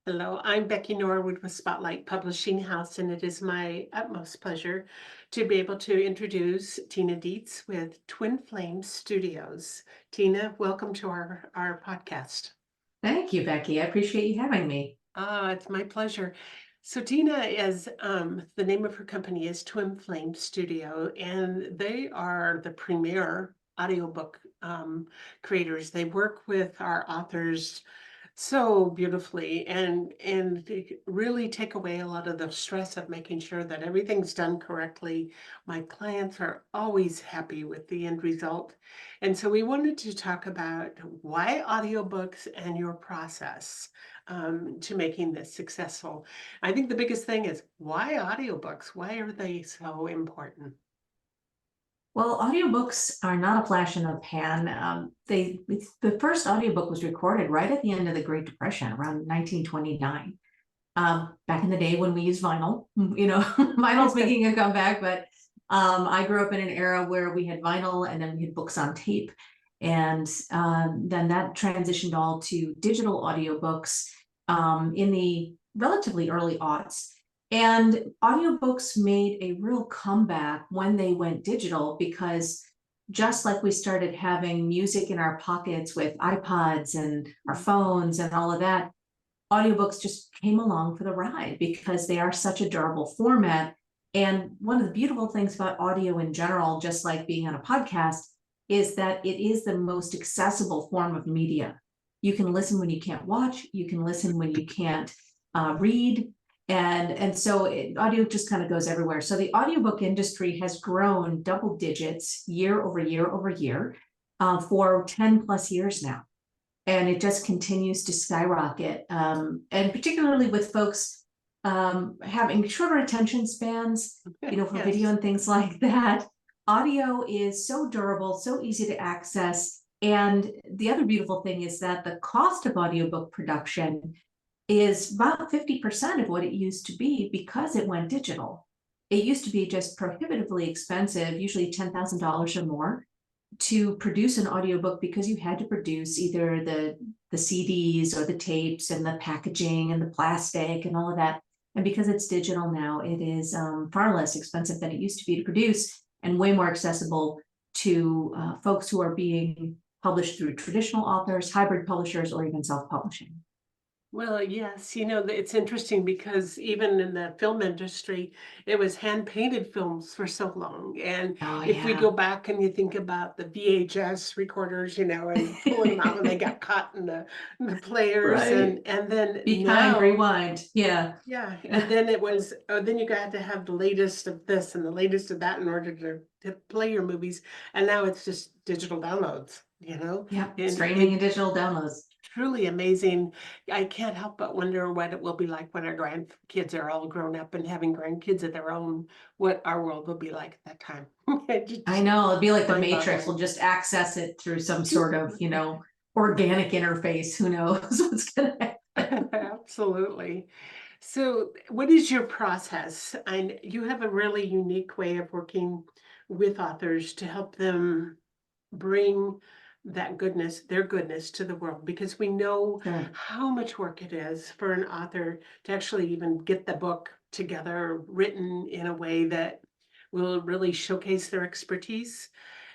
Hello, I'm Becky Norwood with Spotlight Publishing House, and it is my utmost pleasure to be able to introduce Tina Dietz with Twin Flame Studios. Tina, welcome to our podcast. Thank you, Becky. I appreciate you having me. It's my pleasure. So Tina is the name of her company is Twin Flame Studio, and they are the premier audiobook creators. They work with our authors so beautifully and they really take away a lot of the stress of making sure that everything's done correctly. My clients are always happy with the end result. And so we wanted to talk about why audiobooks and your process to making this successful. I think the biggest thing is why audiobooks? Why are they so important? Well, audiobooks are not a flash in the pan. The first audiobook was recorded right at the end of the Great Depression, around 1929. Back in the day when we used vinyl, vinyl's making a comeback, but I grew up in an era where we had vinyl and then we had books on tape. And then that transitioned all to digital audiobooks in the relatively early aughts. And audiobooks made a real comeback when they went digital because just like we started having music in our pockets with iPods and our phones and all of that, audiobooks just came along for the ride because they are such a durable format. And one of the beautiful things about audio in general, just like being on a podcast, is that it is the most accessible form of media. You can listen when you can't watch, you can listen when you can't read. And so audio just kind of goes everywhere. So the audiobook industry has grown double digits year over year over year for 10 plus years now. And it just continues to skyrocket. And particularly with folks having shorter attention spans, for Yes. video and things like that, audio is so durable, so easy to access. And the other beautiful thing is that the cost of audiobook production is about 50% of what it used to be because it went digital. It used to be just prohibitively expensive, usually $10,000 or more, to produce an audiobook because you had to produce either the CDs or the tapes and the packaging and the plastic and all of that. And because it's digital now, it is far less expensive than it used to be to produce and way more accessible to folks who are being published through traditional authors, hybrid publishers, or even self-publishing. Well, yes, it's interesting because even in the film industry, it was hand-painted films for so long. And Oh, if we yeah. go back and you think about the VHS recorders, and pulling them out when they got caught in the players, Right. and then Be kind, now, rewind. Yeah. yeah, and then it was, then you got to have the latest of this and the latest of that in order to play your movies. And now it's just digital downloads. Yeah. And Streaming and digital downloads. truly amazing. I can't help but wonder what it will be like when our grandkids are all grown up and having grandkids of their own, what our world will be like at that time. I Just know. It'd be like the Matrix. mind-boggling. We'll just access it through some sort of, organic interface. Who knows what's going to happen? Absolutely. So, what is your process? And you have a really unique way of working with authors to help them bring that goodness, their goodness to the world, because we know Sure. how much work it is for an author to actually even get the book together, written in a way that will really showcase their expertise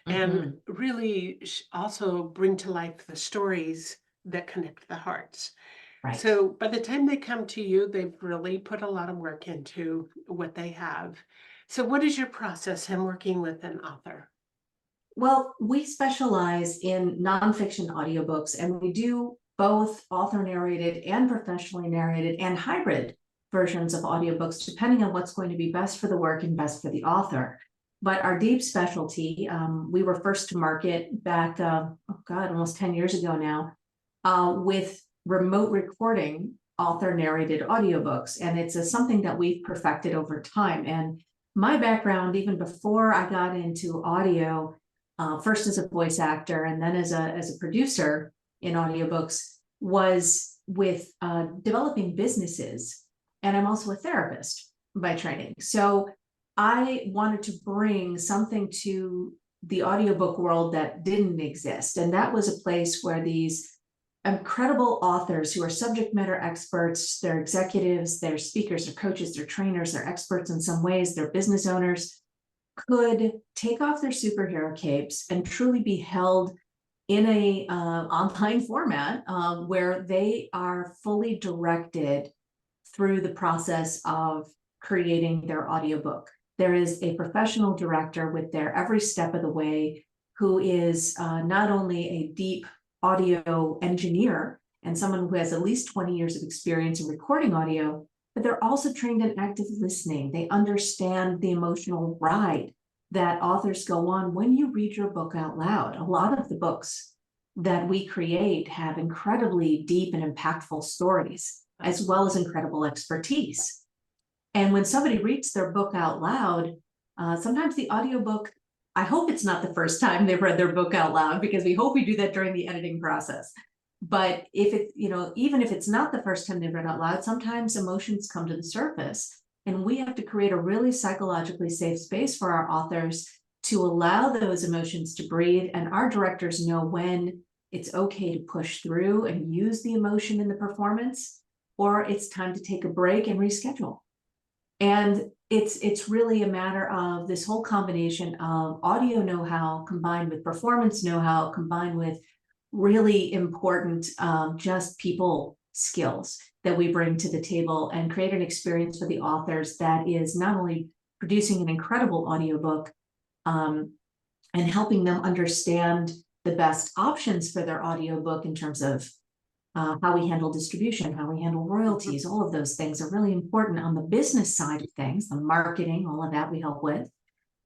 and Hmm. really also bring to life the stories that connect the hearts. Right. So by the time they come to you, they've really put a lot of work into what they have. So what is your process in working with an author? Well, we specialize in nonfiction audiobooks, and we do both author narrated and professionally narrated and hybrid versions of audiobooks, depending on what's going to be best for the work and best for the author. But our deep specialty, we were first to market back, almost 10 years ago now, with remote recording author narrated audiobooks. And it's something that we've perfected over time. And my background, even before I got into audio, first as a voice actor and then as a producer in audiobooks, was with developing businesses. And I'm also a therapist by training. So I wanted to bring something to the audiobook world that didn't exist. And that was a place where these incredible authors who are subject matter experts. They're executives, they're speakers, they're coaches, they're trainers, they're experts in some ways, they're business owners, could take off their superhero capes and truly be held in a online format where they are fully directed through the process of creating their audiobook. There is a professional director with their every step of the way, who is not only a deep audio engineer and someone who has at least 20 years of experience in recording audio, but they're also trained in active listening. They understand the emotional ride that authors go on when you read your book out loud. A lot of the books that we create have incredibly deep and impactful stories, as well as incredible expertise. And when somebody reads their book out loud, sometimes the audiobook, I hope it's not the first time they've read their book out loud, because we hope we do that during the editing process. But if it, even if it's not the first time they've read out loud, sometimes emotions come to the surface. And we have to create a really psychologically safe space for our authors to allow those emotions to breathe. And our directors know when it's okay to push through and use the emotion in the performance, or it's time to take a break and reschedule. And it's really a matter of this whole combination of audio know-how combined with performance know-how combined with really important just people skills that we bring to the table, and create an experience for the authors that is not only producing an incredible audiobook and helping them understand the best options for their audiobook in terms of how we handle distribution, how we handle royalties. All of those things are really important on the business side of things, the marketing, all of that we help with.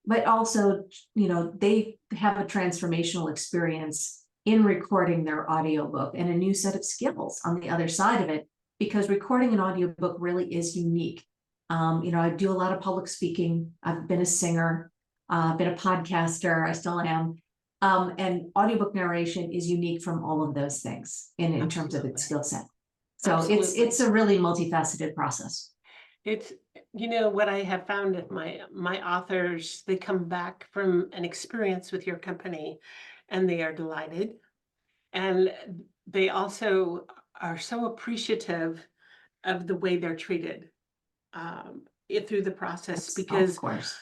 But also, they have a transformational experience in recording their audiobook and a new set of skills on the other side of it, because recording an audiobook really is unique. I do a lot of public speaking. I've been a singer, I've been a podcaster, I still am. And audiobook narration is unique from all of those things in terms of its skill set. So it's a really multifaceted process. It's, what I have found at my authors, they come back from an experience with your company and they are delighted. And they also are so appreciative of the way they're treated through the process, because of course,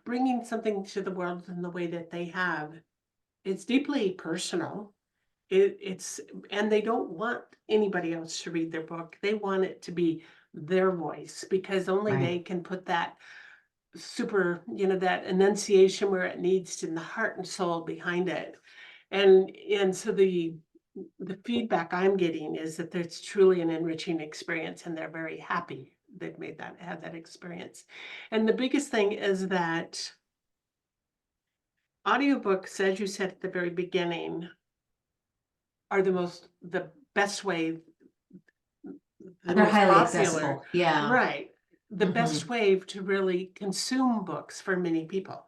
bringing something to the world in the way that they have, it's deeply personal. And they don't want anybody else to read their book. They want it to be their voice, because only they can put that super, that enunciation where it needs to, in the heart and soul behind it. And so the feedback I'm getting is that there's truly an enriching experience, and they're very happy they've had that experience. And the biggest thing is that audiobooks, as you said at the very beginning, are the best way. They're highly accessible. Yeah. Right. The best way to really consume books for many people.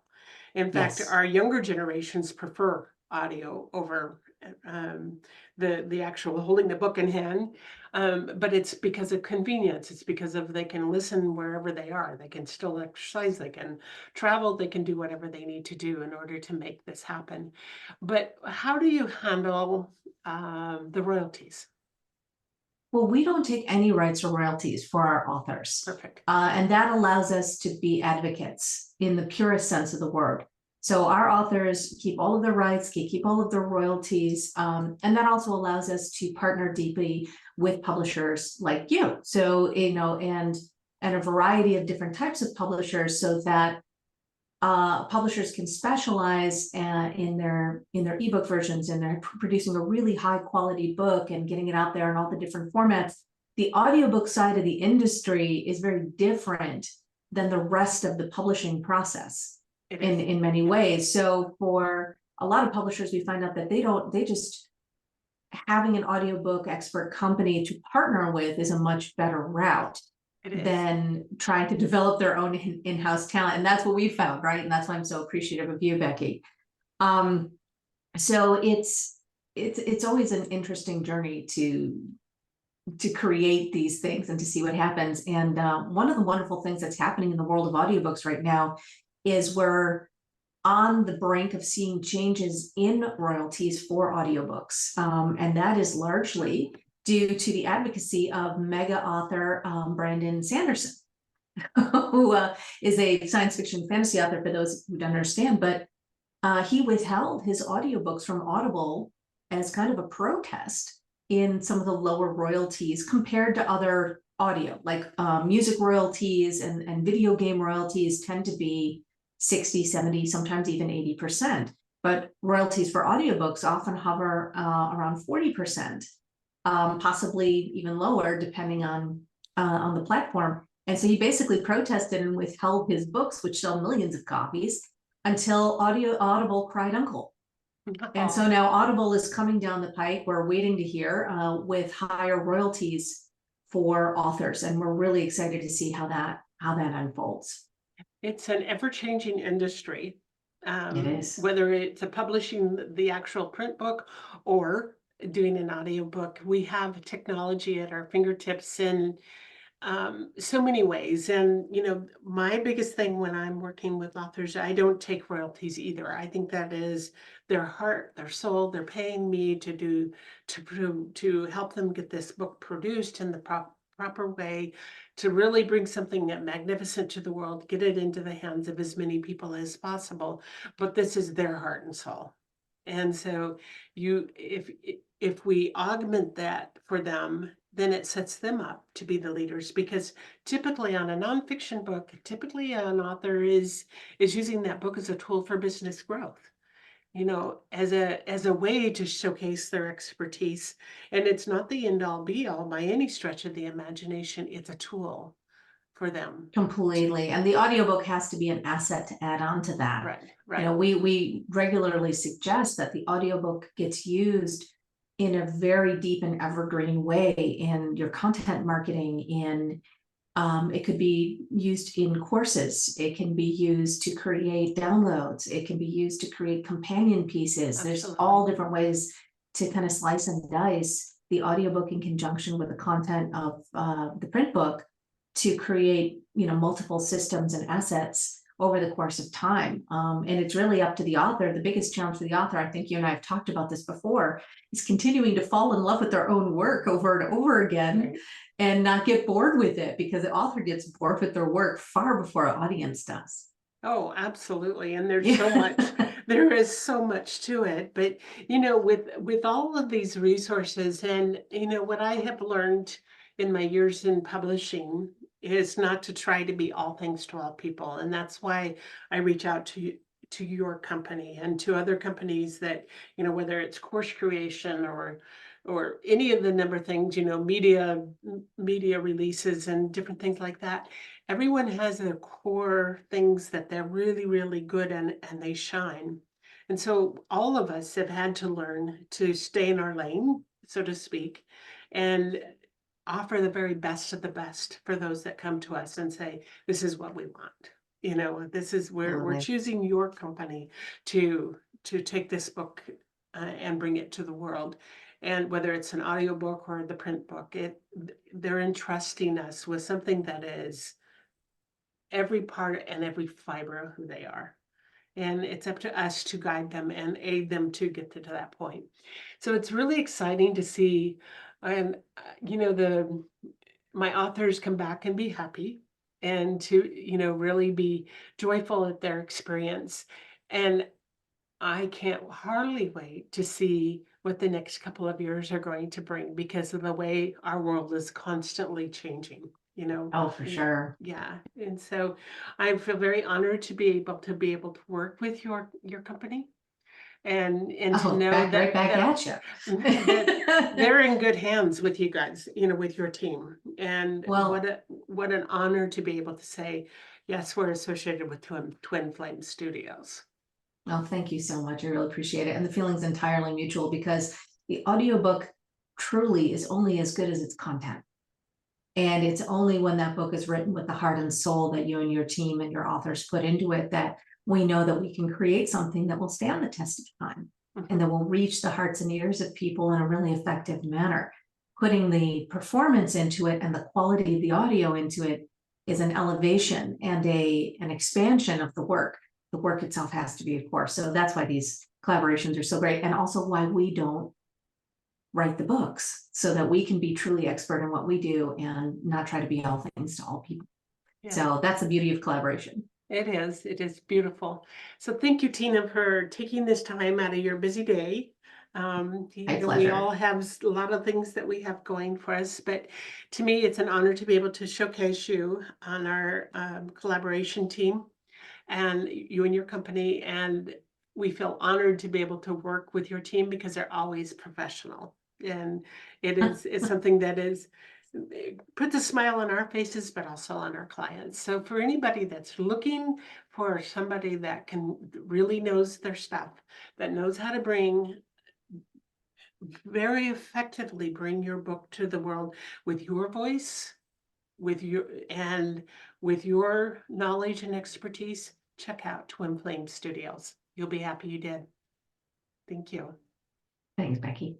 In fact, our younger generations prefer audio over the actual holding the book in hand. But it's because of convenience. It's because of they can listen wherever they are. They can still exercise, they can travel, they can do whatever they need to do in order to make this happen. But how do you handle the royalties? Well, we don't take any rights or royalties for our authors. Perfect. And that allows us to be advocates in the purest sense of the word. So our authors keep all of their rights, keep all of their royalties. And that also allows us to partner deeply with publishers like you. So, and a variety of different types of publishers, so that publishers can specialize in their ebook versions, and they're producing a really high quality book and getting it out there in all the different formats. The audiobook side of the industry is very different than the rest of the publishing process in many ways. So for a lot of publishers, we find out that they just having an audiobook expert company to partner with is a much better route than trying to develop their own in-house talent. And that's what we found, right? And that's why I'm so appreciative of you, Becky. So it's always an interesting journey to create these things and to see what happens. And one of the wonderful things that's happening in the world of audiobooks right now is we're on the brink of seeing changes in royalties for audiobooks. And that is largely due to the advocacy of mega author Brandon Sanderson, who is a science fiction fantasy author for those who don't understand, but he withheld his audiobooks from Audible as kind of a protest in some of the lower royalties compared to other audio, like music royalties and video game royalties tend to be 60, 70, sometimes even 80%. But royalties for audiobooks often hover around 40%, possibly even lower depending on the platform. And so he basically protested and withheld his books, which sell millions of copies, until Audible cried uncle. And so now Audible is coming down the pike. We're waiting to hear with higher royalties for authors, and we're really excited to see how that unfolds. It's an ever-changing industry. It is. Whether it's publishing the actual print book or doing an audiobook, we have technology at our fingertips in so many ways. And, you know, my biggest thing when I'm working with authors, I don't take royalties either. I think that is their heart, their soul. They're paying me to help them get this book produced in the proper way, to really bring something magnificent to the world, get it into the hands of as many people as possible. But this is their heart and soul. And so if we augment that for them, then it sets them up to be the leaders, because typically on a nonfiction book, typically an author is using that book as a tool for business growth, you know, as a way to showcase their expertise. And it's not the end all be all by any stretch of the imagination. It's a tool for them. Completely. And the audiobook has to be an asset to add on to that. Right. You know, we regularly suggest that the audiobook gets used in a very deep and evergreen way in your content marketing. It could be used in courses. It can be used to create downloads. It can be used to create companion pieces. Absolutely. There's all different ways to kind of slice and dice the audiobook in conjunction with the content of the print book to create, you know, multiple systems and assets over the course of time. And it's really up to the author. The biggest challenge for the author, I think you and I have talked about this before, is continuing to fall in love with their own work over and over again. Right. And not get bored with it, because the author gets bored with their work far before an audience does. Oh, absolutely. And there's so much, there is so much to it. But, you know, with all of these resources, and, you know, what I have learned in my years in publishing is not to try to be all things to all people. And that's why I reach out to your company and to other companies that, you know, whether it's course creation or any of the number of things, you know, media releases and different things like that. Everyone has their core things that they're really, really good in, and they shine. And so all of us have had to learn to stay in our lane, so to speak, and offer the very best of the best for those that come to us and say, this is what we want. You know, this is where we're choosing your company to take this book and bring it to the world. And whether it's an audiobook or the print book, they're entrusting us with something that is every part and every fiber of who they are. And it's up to us to guide them and aid them to get to that point. So it's really exciting to see, and you know, my authors come back and be happy, and to, you know, really be joyful at their experience. And I can't hardly wait to see what the next couple of years are going to bring, because of the way our world is constantly changing, you know. Oh, for sure. Yeah. And so I feel very honored to be able to work with your company, and to know right back at you. that they're in good hands with you guys, you know, with your team. And what an honor to be able to say, yes, we're associated with Twin Flame Studios. Well, thank you so much. I really appreciate it. And the feeling's entirely mutual, because the audiobook truly is only as good as its content. And it's only when that book is written with the heart and soul that you and your team and your authors put into it that we know that we can create something that will stand the test of time, and that will reach the hearts and ears of people in a really effective manner. Putting the performance into it and the quality of the audio into it is an elevation and an expansion of the work. the work itself has to be, of course. So that's why these collaborations are so great, and also why we don't write the books, so that we can be truly expert in what we do and not try to be all things to all people. Yeah. So that's the beauty of collaboration. It is beautiful. So thank you, Tina, for taking this time out of your busy day. My We pleasure. all have a lot of things that we have going for us, but to me, it's an honor to be able to showcase you on our collaboration team and you and your company. And we feel honored to be able to work with your team because they're always professional. And it's something that is puts a smile on our faces, but also on our clients. So for anybody that's looking for somebody that can really knows their stuff, that knows how to very effectively bring your book to the world with your voice, with your knowledge and expertise, check out Twin Flame Studios. You'll be happy you did. Thank you. Thanks, Becky.